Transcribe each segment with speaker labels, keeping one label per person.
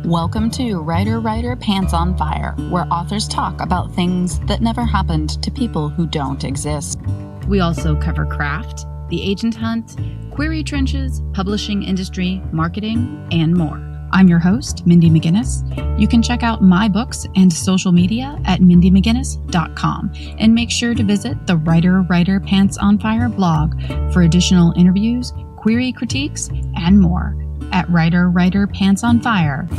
Speaker 1: Welcome to Writer Pants on Fire, where authors talk about things that never happened to people who don't exist. We also cover craft, the agent hunt, query trenches, publishing industry, marketing, and more. I'm your host, Mindy McGinnis. You can check out my books and social media at mindymcginnis.com, and make sure to visit the Writer Pants on Fire blog for additional interviews, query critiques, and more at writerpantsonfire.com.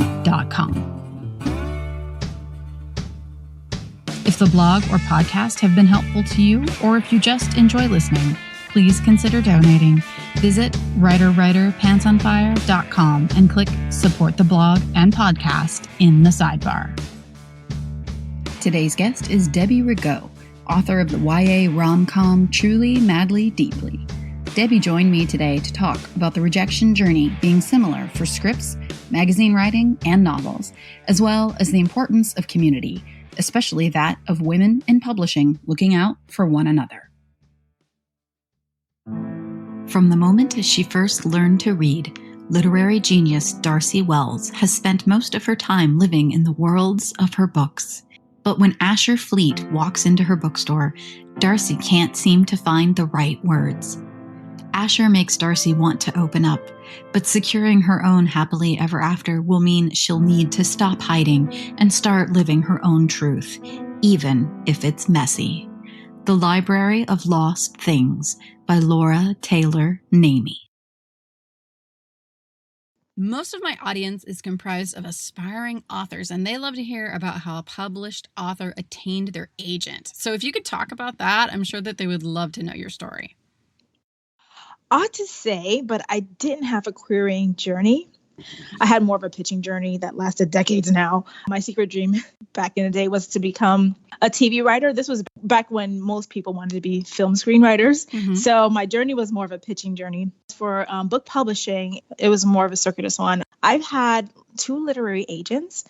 Speaker 1: If the blog or podcast have been helpful to you, or if you just enjoy listening, please consider donating. Visit writerpantsonfire.com and click Support the Blog and Podcast in the sidebar. Today's guest is Debbie Rigaud, author of the YA Rom-com Truly, Madly, Deeply. Debbie joined me today to talk about the rejection journey being similar for scripts, magazine writing, and novels, as well as the importance of community, especially that of women in publishing looking out for one another. From the moment she first learned to read, literary genius Darcy Wells has spent most of her time living in the worlds of her books. But when Asher Fleet walks into her bookstore, Darcy can't seem to find the right words. Asher makes Darcy want to open up, but securing her own happily ever after will mean she'll need to stop hiding and start living her own truth, even if it's messy. The Library of Lost Things by Laura Taylor Namey. Most of my audience is comprised of aspiring authors, and they love to hear about how a published author attained their agent. So if you could talk about that, I'm sure that they would love to know your story.
Speaker 2: Odd to say, but I didn't have a querying journey. I had more of a pitching journey that lasted decades now. My secret dream back in the day was to become a TV writer. This was back when most people wanted to be film screenwriters. Mm-hmm. So my journey was more of a pitching journey. For book publishing, it was more of a circuitous one. I've had 2 literary agents.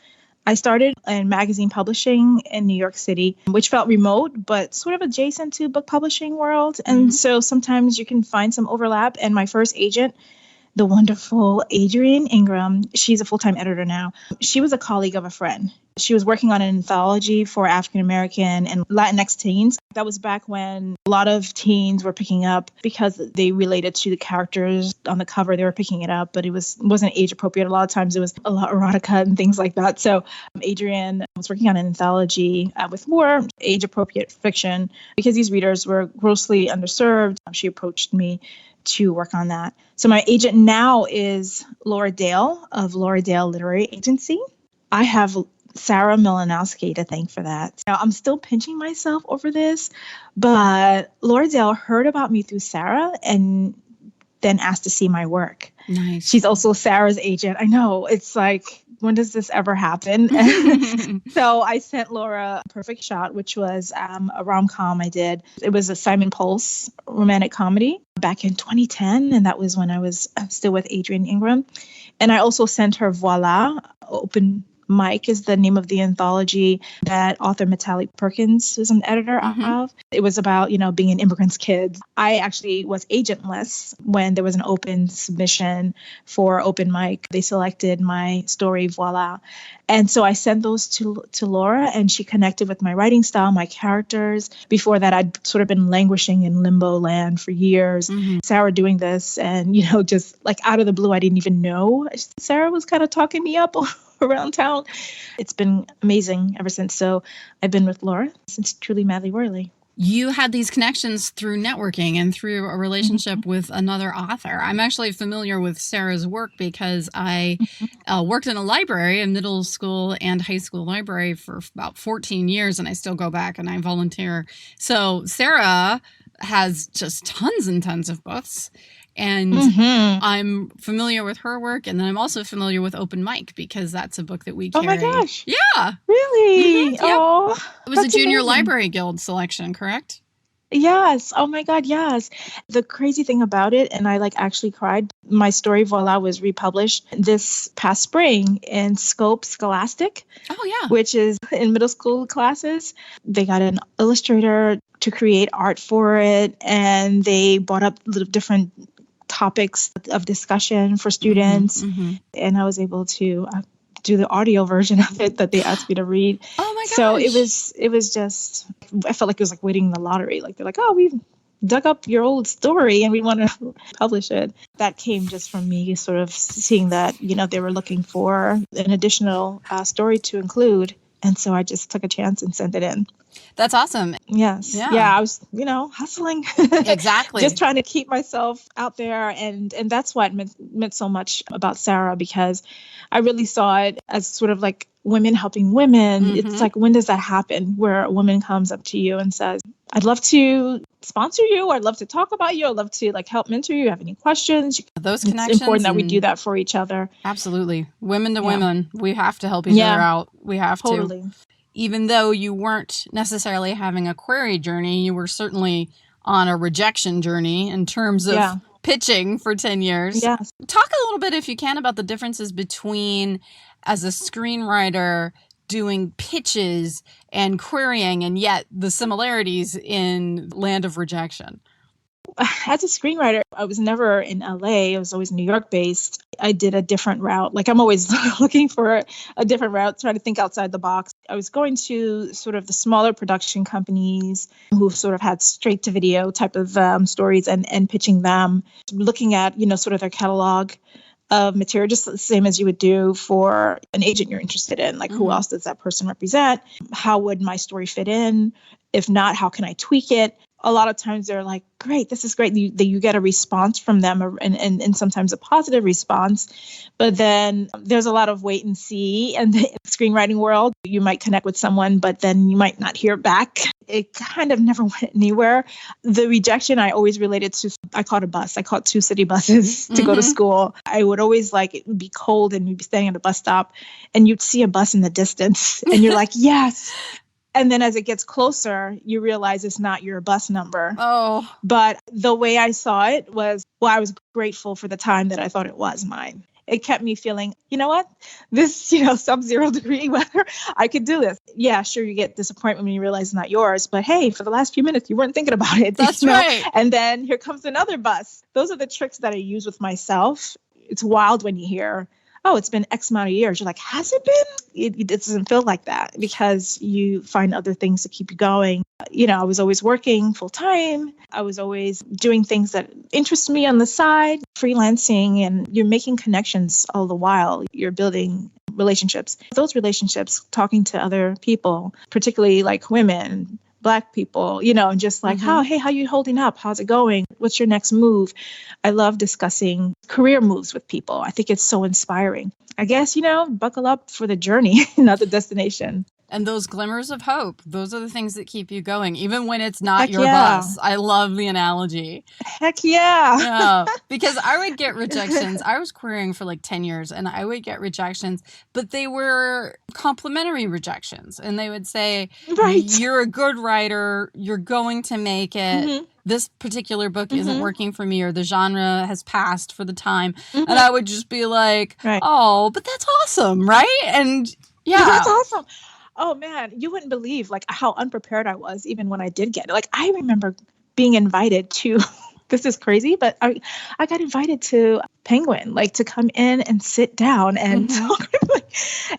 Speaker 2: I started in magazine publishing in New York City, which felt remote, but sort of adjacent to book publishing world. And so sometimes you can find some overlap. And my first agent, the wonderful Adrienne Ingram, she's a full-time editor now. She was a colleague of a friend. She was working on an anthology for African-American and Latinx teens. That was back when a lot of teens were picking up because they related to the characters on the cover. They were picking it up, but it wasn't age appropriate. A lot of times it was a lot of erotica and things like that. So Adrienne was working on an anthology with more age appropriate fiction. Because these readers were grossly underserved, she approached me to work on that. So my agent now is Laura Dale of Laura Dale Literary Agency. I have Sarah Milanowski to thank for that. Now, I'm still pinching myself over this, but Laura Dale heard about me through Sarah and then asked to see my work.
Speaker 1: Nice.
Speaker 2: She's also Sarah's agent. I know. It's like, when does this ever happen? So I sent Laura Perfect Shot, which was a rom-com I did. It was a Simon Pulse romantic comedy back in 2010. And that was when I was still with Adrienne Ingram. And I also sent her Voila, Open Mic is the name of the anthology that author Metallic Perkins was an editor of. It was about, being an immigrant's kid. I actually was agentless when there was an open submission for Open Mic. They selected my story, Voila. And so I sent those to Laura, and she connected with my writing style, my characters. Before that, I'd sort of been languishing in limbo land for years. Sarah doing this, and, just like out of the blue, I didn't even know. Sarah was kind of talking me up around town. It's been amazing ever since. So I've been with Laura since Truly, Madly, Whirly.
Speaker 1: You had these connections through networking and through a relationship with another author. I'm actually familiar with Sarah's work because I worked in a library, a middle school and high school library for about 14 years, and I still go back and I volunteer. So Sarah has just tons and tons of books. And I'm familiar with her work. And then I'm also familiar with Open Mic because that's a book that we carry.
Speaker 2: Oh my gosh.
Speaker 1: Yeah.
Speaker 2: Really?
Speaker 1: Yep.
Speaker 2: Oh,
Speaker 1: it was a Junior Library Guild selection, correct?
Speaker 2: Yes. Oh my God. Yes. The crazy thing about it, and I actually cried. My story Voila was republished this past spring in Scope Scholastic.
Speaker 1: Oh yeah.
Speaker 2: Which is in middle school classes. They got an illustrator to create art for it, and they brought up little different topics of discussion for students. And I was able to do the audio version of it that they asked me to read.
Speaker 1: Oh my
Speaker 2: So
Speaker 1: gosh.
Speaker 2: it was just, I felt like it was like winning the lottery. Like they're like, oh, we've dug up your old story and we want to publish it. That came just from me sort of seeing that, you know, they were looking for an additional story to include. And so I just took a chance and sent it in.
Speaker 1: That's awesome.
Speaker 2: Yes.
Speaker 1: Yeah.
Speaker 2: I was, you know, hustling.
Speaker 1: Exactly.
Speaker 2: Just trying to keep myself out there. And that's what meant so much about Sarah, because I really saw it as sort of like women helping women.
Speaker 1: Mm-hmm.
Speaker 2: It's like, when does that happen where a woman comes up to you and says, I'd love to sponsor you, or I'd love to talk about you, I'd love to like help mentor you, have any questions?
Speaker 1: Those
Speaker 2: It's
Speaker 1: connections.
Speaker 2: important that we do that for each other.
Speaker 1: Absolutely. Women to women. We have to help each other out. We have
Speaker 2: totally.
Speaker 1: to. Even though you weren't necessarily having a query journey, you were certainly on a rejection journey in terms of pitching for 10 years.
Speaker 2: Yes.
Speaker 1: Talk a little bit, if you can, about the differences between, as a screenwriter, doing pitches and querying, and yet the similarities in Land of Rejection.
Speaker 2: As a screenwriter, I was never in LA. I was always New York based. I did a different route. Like I'm always looking for a different route, trying to think outside the box. I was going to sort of the smaller production companies who sort of had straight to video type of stories and pitching them, looking at, you know, sort of their catalog of material, just the same as you would do for an agent you're interested in. Like, who else does that person represent? How would my story fit in? If not, how can I tweak it? A lot of times they're like, great, this is great. You get a response from them, and sometimes a positive response. But then there's a lot of wait and see. And the screenwriting world, you might connect with someone, but then you might not hear back. It kind of never went anywhere. The rejection I always related to, I caught a bus. I caught 2 city buses to go to school. I would always like, it would be cold and we'd be standing at a bus stop and you'd see a bus in the distance and you're like, yes. And then as it gets closer, you realize it's not your bus number.
Speaker 1: Oh.
Speaker 2: But the way I saw it was, well, I was grateful for the time that I thought it was mine. It kept me feeling, you know what, this, you know, sub-0 degree weather, I could do this. Yeah, sure, you get disappointment when you realize it's not yours. But hey, for the last few minutes, you weren't thinking about it.
Speaker 1: That's right.
Speaker 2: And then here comes another bus. Those are the tricks that I use with myself. It's wild when you hear, oh, it's been X amount of years. You're like, has it been? It doesn't feel like that because you find other things to keep you going. You know, I was always working full time. I was always doing things that interest me on the side, freelancing, and you're making connections all the while. You're building relationships. Those relationships, talking to other people, particularly like women, Black people, you know, and just like, hey, how you holding up? How's it going? What's your next move? I love discussing career moves with people. I think it's so inspiring. I guess, you know, buckle up for the journey, not the destination.
Speaker 1: And those glimmers of hope, those are the things that keep you going, even when it's not your bus. I love the analogy.
Speaker 2: Heck yeah.
Speaker 1: Yeah. Because I would get rejections. I was querying for like 10 years and I would get rejections, but they were complimentary rejections. And they would say, you're a good writer. You're going to make it. This particular book isn't working for me, or the genre has passed for the time. And I would just be like, oh, but that's awesome. Right. And yeah,
Speaker 2: that's awesome. Oh man, you wouldn't believe like how unprepared I was even when I did get it. Like I remember being invited to, this is crazy, but I got invited to Penguin, like to come in and sit down and talk.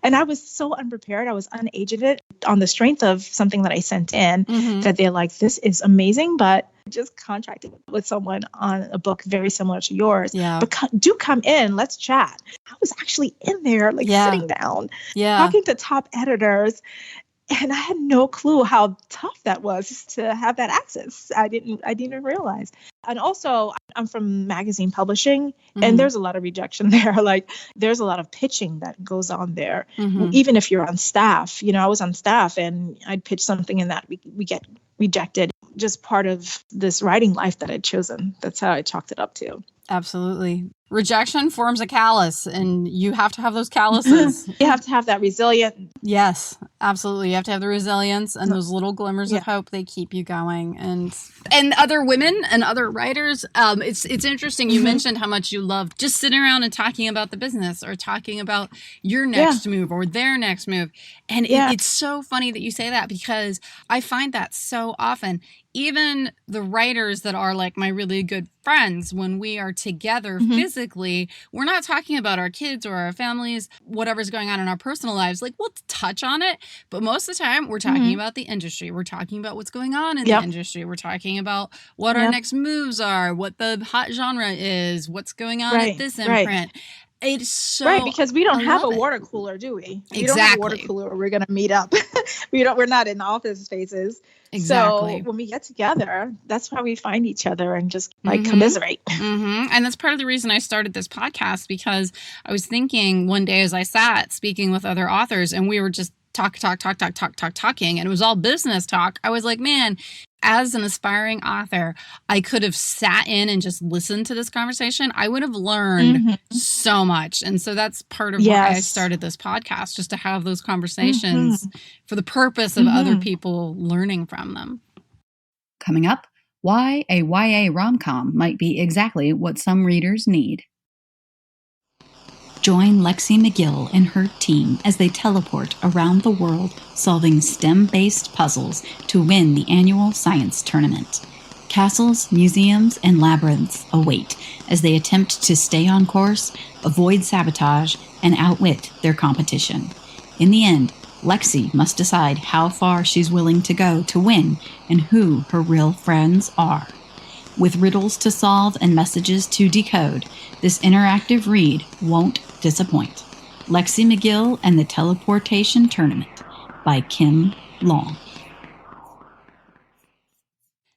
Speaker 2: And I was so unprepared. I was unagented on the strength of something that I sent in that they're like, this is amazing, but just contracted with someone on a book very similar to yours. Yeah. But do come in, let's chat. I was actually in there, like sitting down, talking to top editors. And I had no clue how tough that was to have that access. I didn't even realize. And also, I'm from magazine publishing, and there's a lot of rejection there. Like, there's a lot of pitching that goes on there, even if you're on staff. You know, I was on staff, and I'd pitch something, and that we get rejected. Just part of this writing life that I'd chosen. That's how I chalked it up to.
Speaker 1: Absolutely. Rejection forms a callus, and you have to have those calluses.
Speaker 2: You have to have that resilience.
Speaker 1: Yes, absolutely. You have to have the resilience and those little glimmers of hope. They keep you going. And other women and other writers, it's interesting. You mentioned how much you love just sitting around and talking about the business or talking about your next move or their next move. And it's so funny that you say that, because I find that so often.
Speaker 3: even the writers that are like my really good friends, when we are together physically, we're not talking about our kids or our families, whatever's going on in our personal lives. Like, we'll touch on it, but most of the time we're talking about the industry. We're talking about what's going on in the industry. We're talking about what our next moves are, what the hot genre is, what's going on at this imprint. It's so
Speaker 2: right, because we don't have a water cooler, do we? We don't have a water cooler where we're going to meet up. We're not in office spaces. So when we get together, that's why we find each other and just like commiserate.
Speaker 3: And that's part of the reason I started this podcast, because I was thinking one day as I sat speaking with other authors and we were just talking, and it was all business talk. I was like, man, as an aspiring author, I could have sat in and just listened to this conversation. I would have learned so much. And so that's part of why I started this podcast, just to have those conversations for the purpose of other people learning from them.
Speaker 1: Coming up, why a YA rom-com might be exactly what some readers need. Join Lexi McGill and her team as they teleport around the world solving STEM-based puzzles to win the annual science tournament. Castles, museums, and labyrinths await as they attempt to stay on course, avoid sabotage, and outwit their competition. In the end, Lexi must decide how far she's willing to go to win and who her real friends are. With riddles to solve and messages to decode, this interactive read won't disappoint. Lexi McGill and the Teleportation Tournament by Kim Long.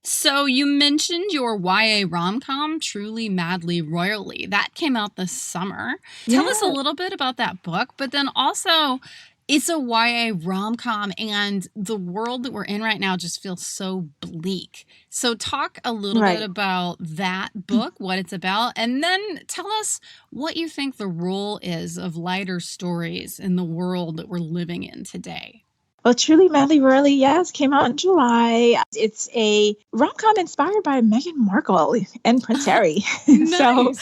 Speaker 3: So you mentioned your YA rom-com, Truly, Madly, Royally. That came out this summer. Tell us a little bit about that book, but then also it's a YA rom-com, and the world that we're in right now just feels so bleak. So talk a little bit about that book, what it's about, and then tell us what you think the role is of lighter stories in the world that we're living in today.
Speaker 2: Well, Truly, Madly, Royally, came out in July. It's a rom-com inspired by Meghan Markle and Prince Harry.
Speaker 3: Nice.
Speaker 2: So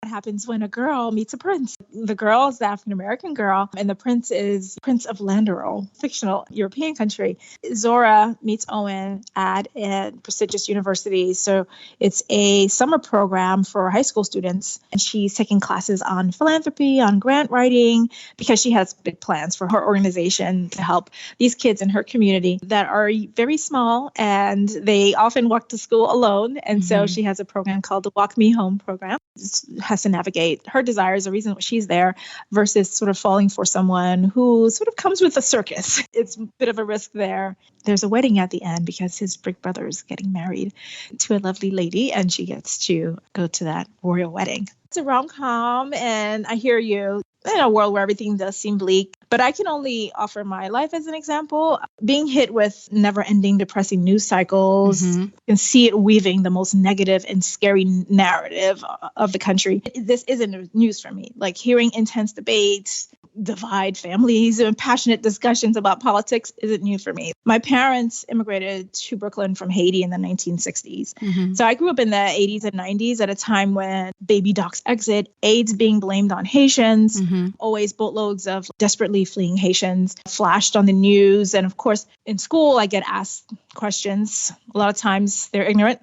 Speaker 2: what happens when a girl meets a prince? The girl is the African-American girl, and the prince is Prince of Landerl, fictional European country. Zora meets Owen at a prestigious university. So it's a summer program for high school students, and she's taking classes on philanthropy, on grant writing, because she has big plans for her organization to help these kids in her community that are very small, and they often walk to school alone. And so she has a program called the Walk Me Home program. Has to navigate her desires, the reason she's there, versus sort of falling for someone who sort of comes with a circus. It's a bit of a risk there. There's a wedding at the end because his big brother is getting married to a lovely lady, and she gets to go to that royal wedding. It's a rom-com, and I hear you. In a world where everything does seem bleak, but I can only offer my life as an example. Being hit with never-ending depressing news cycles, you can see it weaving the most negative and scary narrative of the country. This isn't news for me. Like hearing intense debates, divide families, and passionate discussions about politics isn't new for me. My parents immigrated to Brooklyn from Haiti in the 1960s. So I grew up in the 80s and 90s at a time when baby docs exit, AIDS being blamed on Haitians, always boatloads of desperately fleeing Haitians flashed on the news. And of course, in school, I get asked questions. A lot of times they're ignorant.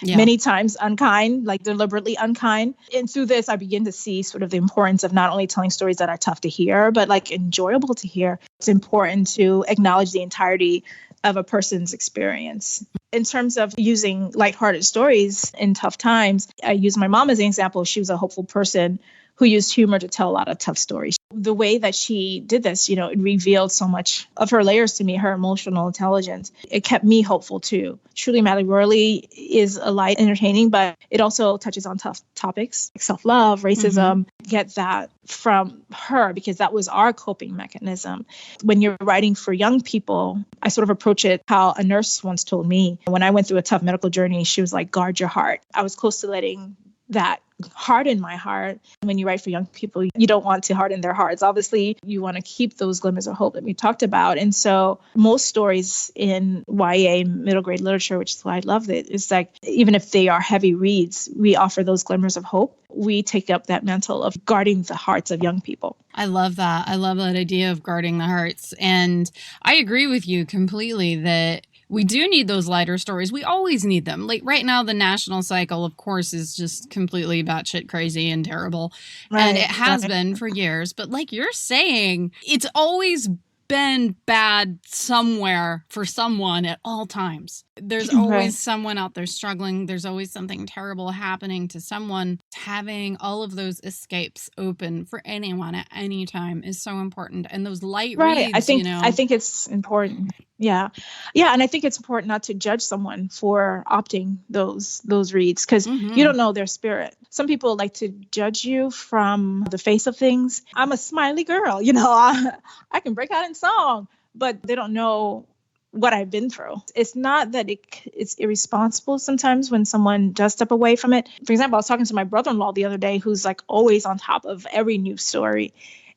Speaker 2: Many times unkind, like deliberately unkind. And through this, I begin to see sort of the importance of not only telling stories that are tough to hear, but like enjoyable to hear. It's important to acknowledge the entirety of a person's experience. In terms of using lighthearted stories in tough times, I use my mom as an example. She was a hopeful person who used humor to tell a lot of tough stories. The way that she did this, it revealed so much of her layers to me, her emotional intelligence. It kept me hopeful too. Truly, Madly, Royally is a light, entertaining, but it also touches on tough topics like self-love, racism. Get that from her because that was our coping mechanism. When you're writing for young people, I sort of approach it how a nurse once told me. When I went through a tough medical journey, she was like, guard your heart. I was close to letting that harden my heart. When you write for young people, you don't want to harden their hearts. Obviously, you want to keep those glimmers of hope that we talked about. And so most stories in YA middle grade literature, which is why I love it, is like, even if they are heavy reads, we offer those glimmers of hope. We take up that mantle of guarding the hearts of young people.
Speaker 3: I love that. I love that idea of guarding the hearts. And I agree with you completely that We do need those lighter stories. We always need them. Like right now, the national cycle, of course, is just completely batshit crazy and terrible. And it has been for years. But like you're saying, it's always been bad somewhere for someone at all times. There's always someone out there struggling. There's always something terrible happening to someone. Having all of those escapes open for anyone at any time is so important. And those light reads,
Speaker 2: I think it's important. Yeah. And I think it's important not to judge someone for opting those reads, because you don't know their spirit. Some people like to judge you from the face of things. I'm a smiley girl, I can break out in song, but they don't know what I've been through. It's not that it's irresponsible sometimes when someone does step away from it. For example, I was talking to my brother-in-law the other day, who's like always on top of every news story.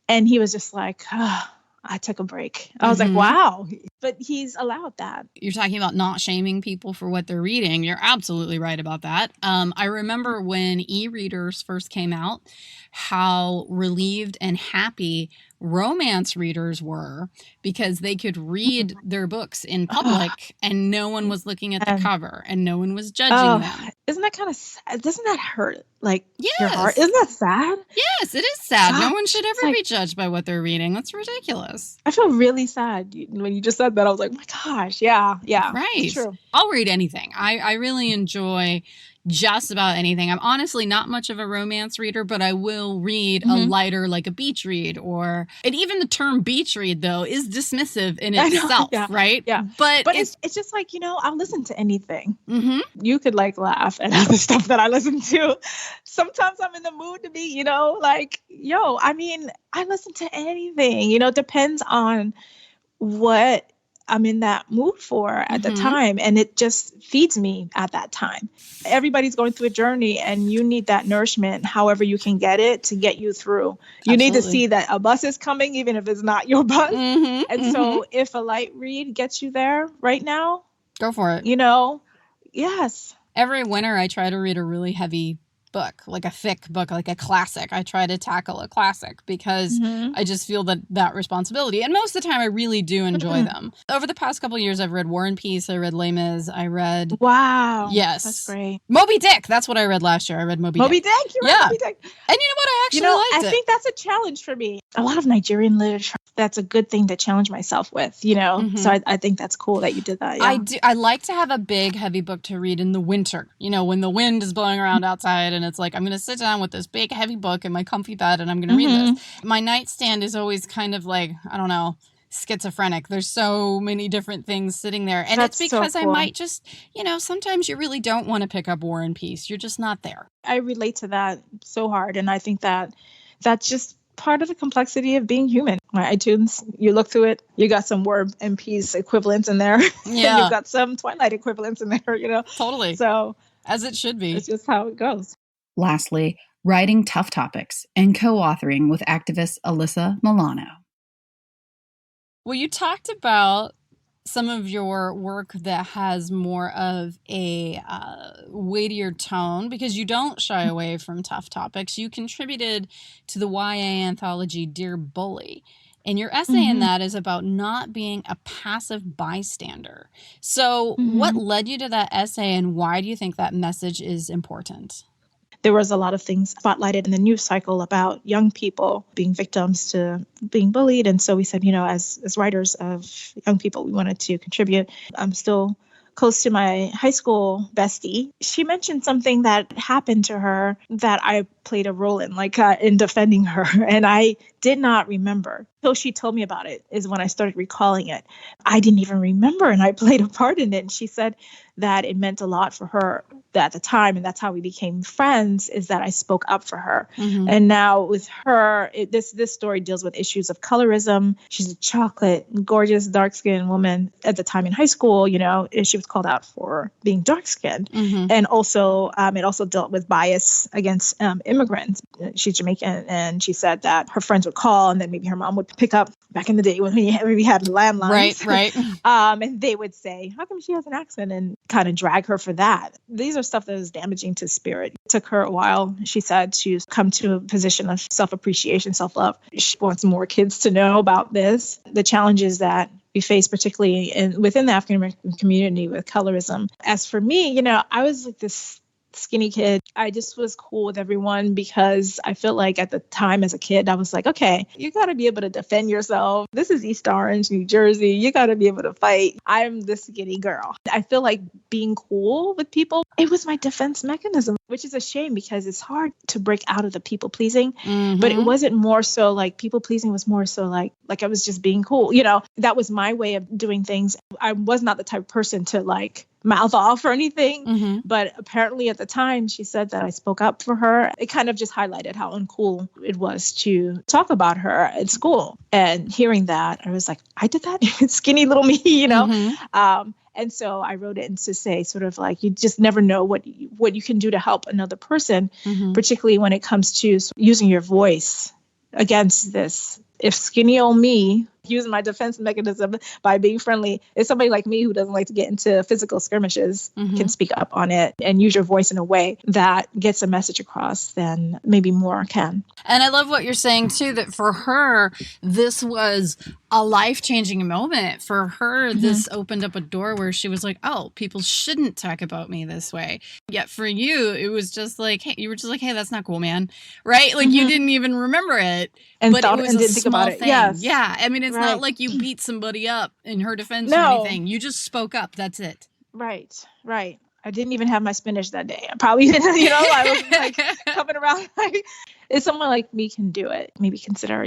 Speaker 2: And he was just like, I took a break. I was like, wow. But he's allowed that.
Speaker 3: You're talking about not shaming people for what they're reading. You're absolutely right about that. I remember when e-readers first came out, how relieved and happy romance readers were because they could read their books in public and no one was looking at the cover and no one was judging them.
Speaker 2: Isn't that kind of sad? Doesn't that hurt? Like
Speaker 3: your
Speaker 2: heart? Isn't that sad?
Speaker 3: Yes, it is sad. No one should ever be judged by what they're reading. That's ridiculous.
Speaker 2: I feel really sad when you just said that. I was like, oh my gosh, yeah.
Speaker 3: Right.
Speaker 2: It's true.
Speaker 3: I'll read anything. I really enjoy just about anything. I'm honestly not much of a romance reader, but I will read a lighter, like a beach read, and even the term beach read though is dismissive in itself, right?
Speaker 2: Yeah.
Speaker 3: But
Speaker 2: it's just like, I'll listen to anything. You could like laugh at other stuff that I listen to. Sometimes I'm in the mood to be, I listen to anything, depends on what I'm in that mood for at the time. And it just feeds me at that time. Everybody's going through a journey and you need that nourishment, however you can get it to get you through. You need to see that a bus is coming, even if it's not your bus. And so if a light read gets you there right now,
Speaker 3: go for it.
Speaker 2: Yes.
Speaker 3: Every winter I try to read a really heavy book, like a thick book, like a classic. I try to tackle a classic because I just feel that responsibility. And most of the time I really do enjoy them. Over the past couple of years, I've read War and Peace. I read Les Mis. I read...
Speaker 2: Wow.
Speaker 3: Yes.
Speaker 2: That's great.
Speaker 3: Moby Dick. That's what I read last year. I read Moby Dick.
Speaker 2: Moby Dick? You read Moby Dick?
Speaker 3: And you know what? I actually liked it.
Speaker 2: I think that's a challenge for me. A lot of Nigerian literature, that's a good thing to challenge myself with, So I think that's cool that you did that. Yeah.
Speaker 3: I like to have a big, heavy book to read in the winter, when the wind is blowing around outside and it's like, I'm going to sit down with this big, heavy book in my comfy bed and I'm going to read this. My nightstand is always kind of like, I don't know, schizophrenic. There's so many different things sitting there. And it's because so cool. I might just, sometimes you really don't want to pick up War and Peace. You're just not there.
Speaker 2: I relate to that so hard. And I think that that's just part of the complexity of being human. My iTunes, you look through it, you got some War and Peace equivalents in there.
Speaker 3: Yeah.
Speaker 2: You've got some Twilight equivalents in there,
Speaker 3: Totally.
Speaker 2: So
Speaker 3: as it should be.
Speaker 2: It's just how it goes.
Speaker 1: Lastly, writing tough topics and co-authoring with activist Alyssa Milano.
Speaker 3: Well, you talked about some of your work that has more of a weightier tone because you don't shy away from tough topics. You contributed to the YA anthology Dear Bully. And your essay in that is about not being a passive bystander. So what led you to that essay and why do you think that message is important?
Speaker 2: There was a lot of things spotlighted in the news cycle about young people being victims to being bullied. And so we said, as writers of young people, we wanted to contribute. I'm still close to my high school bestie. She mentioned something that happened to her that I played a role in, in defending her. And I did not remember. Till she told me about it is when I started recalling it. I didn't even remember, and I played a part in it. And she said that it meant a lot for her at the time, and that's how we became friends, is that I spoke up for her. And now with her, this story deals with issues of colorism. She's a chocolate, gorgeous, dark-skinned woman at the time in high school. She was called out for being dark-skinned. And also, it also dealt with bias against immigrants. She's Jamaican, and she said that her friends would call, and then maybe her mom would pick up back in the day when we had landlines.
Speaker 3: Right.
Speaker 2: And they would say, how come she has an accent? And kind of drag her for that. These are stuff that is damaging to spirit. It took her a while, she said, to come to a position of self-appreciation, self-love. She wants more kids to know about this. The challenge is that we face, particularly within the African American community with colorism. As for me, I was like this skinny kid. I just was cool with everyone because I feel like at the time as a kid, I was like, okay, you got to be able to defend yourself. This is East Orange, New Jersey. You got to be able to fight. I'm this skinny girl. I feel like being cool with people, it was my defense mechanism, which is a shame because it's hard to break out of the people pleasing. But it wasn't more so like people pleasing was more so like I was just being cool. That was my way of doing things. I was not the type of person to like mouth off or anything. But apparently at the time she said that I spoke up for her. It kind of just highlighted how uncool it was to talk about her at school. And hearing that, I was like, I did that? Skinny little me, And so I wrote it in to say sort of like, you just never know what you can do to help another person, particularly when it comes to using your voice against this. If skinny old me, using my defense mechanism by being friendly, if somebody like me who doesn't like to get into physical skirmishes can speak up on it and use your voice in a way that gets a message across, then maybe more can.
Speaker 3: And I love what you're saying too, that for her, this was a life-changing moment. For her, this opened up a door where she was like, oh, people shouldn't talk about me this way. Yet for you, it was just like, hey, you were just like, hey, that's not cool, man. Right? Like you didn't even remember it.
Speaker 2: And
Speaker 3: but
Speaker 2: thought,
Speaker 3: it was
Speaker 2: and
Speaker 3: a
Speaker 2: didn't think
Speaker 3: small
Speaker 2: about it.
Speaker 3: thing.
Speaker 2: Yes.
Speaker 3: Yeah. I mean, it's not like you beat somebody up in her defense or anything. You just spoke up. That's it.
Speaker 2: Right. I didn't even have my spinach that day. I probably didn't, I was like coming around like, if someone like me can do it, maybe consider,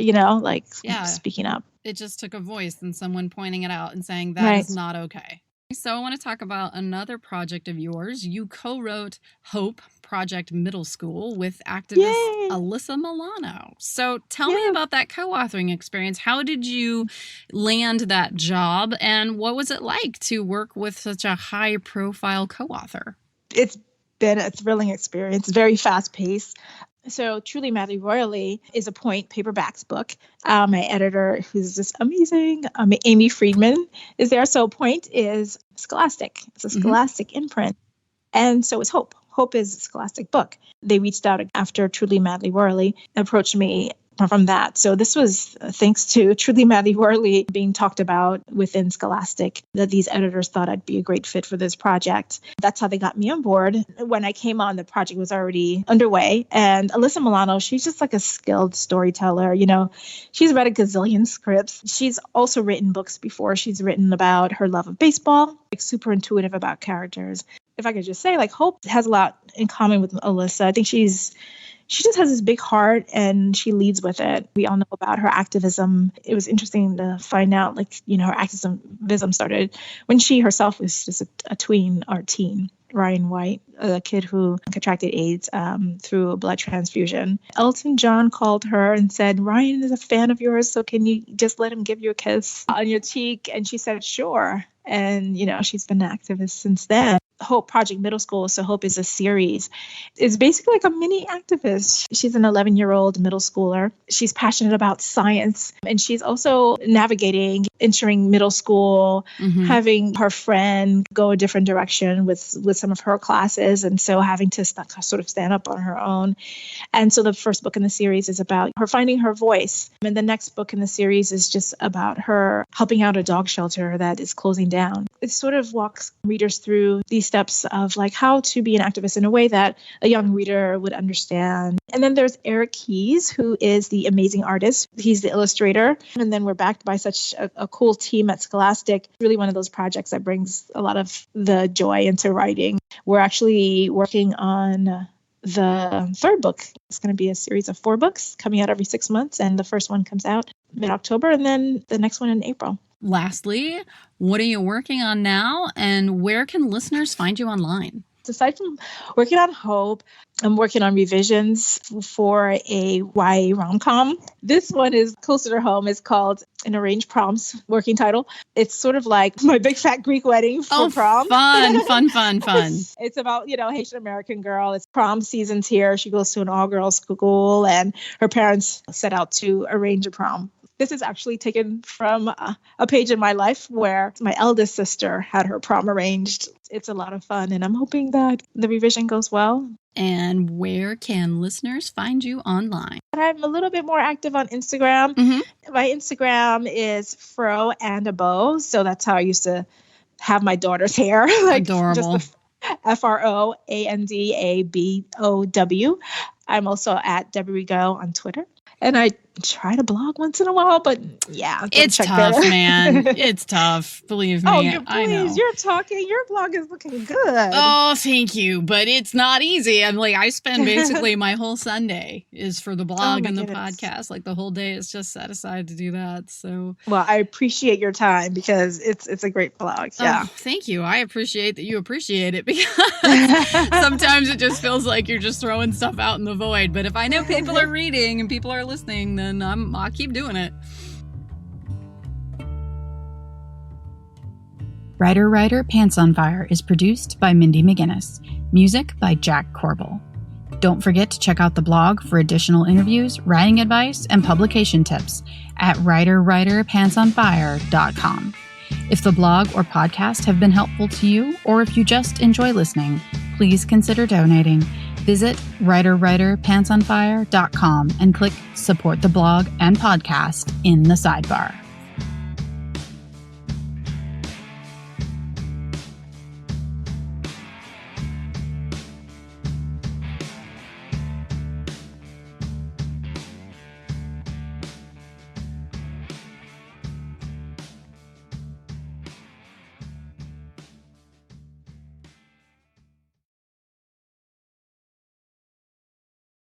Speaker 2: speaking up.
Speaker 3: It just took a voice and someone pointing it out and saying that is not okay. So I want to talk about another project of yours. You co-wrote Hope Project Middle School with activist Alyssa Milano. So tell me about that co-authoring experience. How did you land that job and what was it like to work with such a high-profile co-author?
Speaker 2: It's been a thrilling experience, very fast-paced. So Truly, Madly, Royally is a Point Paperbacks book. My editor, who's just amazing, Amy Friedman, is there. So Point is Scholastic. It's a Scholastic imprint. And so is Hope. Hope is a Scholastic book. They reached out after Truly, Madly, Royally, approached me from that. So this was thanks to Truly, Madly, Royally being talked about within Scholastic, that these editors thought I'd be a great fit for this project. That's how they got me on board. When I came on, the project was already underway. And Alyssa Milano, she's just like a skilled storyteller. She's read a gazillion scripts. She's also written books before. She's written about her love of baseball, like super intuitive about characters. If I could just say, like, Hope has a lot in common with Alyssa. I think she just has this big heart and she leads with it. We all know about her activism. It was interesting to find out, her activism started when she herself was just a tween or teen. Ryan White, a kid who contracted AIDS through a blood transfusion. Elton John called her and said, Ryan is a fan of yours, so can you just let him give you a kiss on your cheek? And she said, sure. And, she's been an activist since then. Hope Project Middle School, so Hope is a series. It's basically like a mini activist. She's an 11-year-old middle schooler. She's passionate about science, and she's also navigating entering middle school, having her friend go a different direction with some of her classes, and so having to sort of stand up on her own. And so the first book in the series is about her finding her voice, and the next book in the series is just about her helping out a dog shelter that is closing down. It sort of walks readers through these steps of like how to be an activist in a way that a young reader would understand. And then there's Eric Keyes, who is the amazing artist. He's the illustrator. And then we're backed by such a cool team at Scholastic. Really one of those projects that brings a lot of the joy into writing. We're actually working on the third book. It's going to be a series of 4 books coming out every 6 months. And the first one comes out mid-October and then the next one in April.
Speaker 3: Lastly, what are you working on now and where can listeners find you online?
Speaker 2: Aside from working on Hope, I'm working on revisions for a YA rom-com. This one is closer to home. It's called An Arranged Prom's working title. It's sort of like My Big Fat Greek Wedding for prom.
Speaker 3: Fun.
Speaker 2: It's about, Haitian American girl. It's prom season's here. She goes to an all-girls school and her parents set out to arrange a prom This is actually taken from a page in my life where my eldest sister had her prom arranged. It's a lot of fun, and I'm hoping that the revision goes well.
Speaker 3: And where can listeners find you online?
Speaker 2: I'm a little bit more active on Instagram.
Speaker 3: Mm-hmm.
Speaker 2: My Instagram is Fro and a Bow. So that's how I used to have my daughter's hair.
Speaker 3: Adorable.
Speaker 2: Just the FROANDABOW. I'm also at Debbie Rigaud on Twitter. And I try to blog once in a while, but yeah.
Speaker 3: It's tough, man. It's tough. Believe me.
Speaker 2: Oh,
Speaker 3: I know.
Speaker 2: You're talking. Your blog is looking good.
Speaker 3: Oh, thank you. But it's not easy. I'm like, I spend basically my whole Sunday is for the blog and the podcast. Like the whole day is just set aside to do that. So,
Speaker 2: well, I appreciate your time because it's a great blog. Yeah.
Speaker 3: Oh, thank you. I appreciate that you appreciate it because sometimes it just feels like you're just throwing stuff out in the void. But if I know people are reading and people are listening, then I'll keep doing it.
Speaker 1: Writer Pants on Fire is produced by Mindy McGinnis. Music by Jack Corbel. Don't forget to check out the blog for additional interviews, writing advice, and publication tips at writerpantsonfire.com. If the blog or podcast have been helpful to you, or if you just enjoy listening, please consider donating. Visit writerpantsonfire.com and click Support the Blog and Podcast in the sidebar.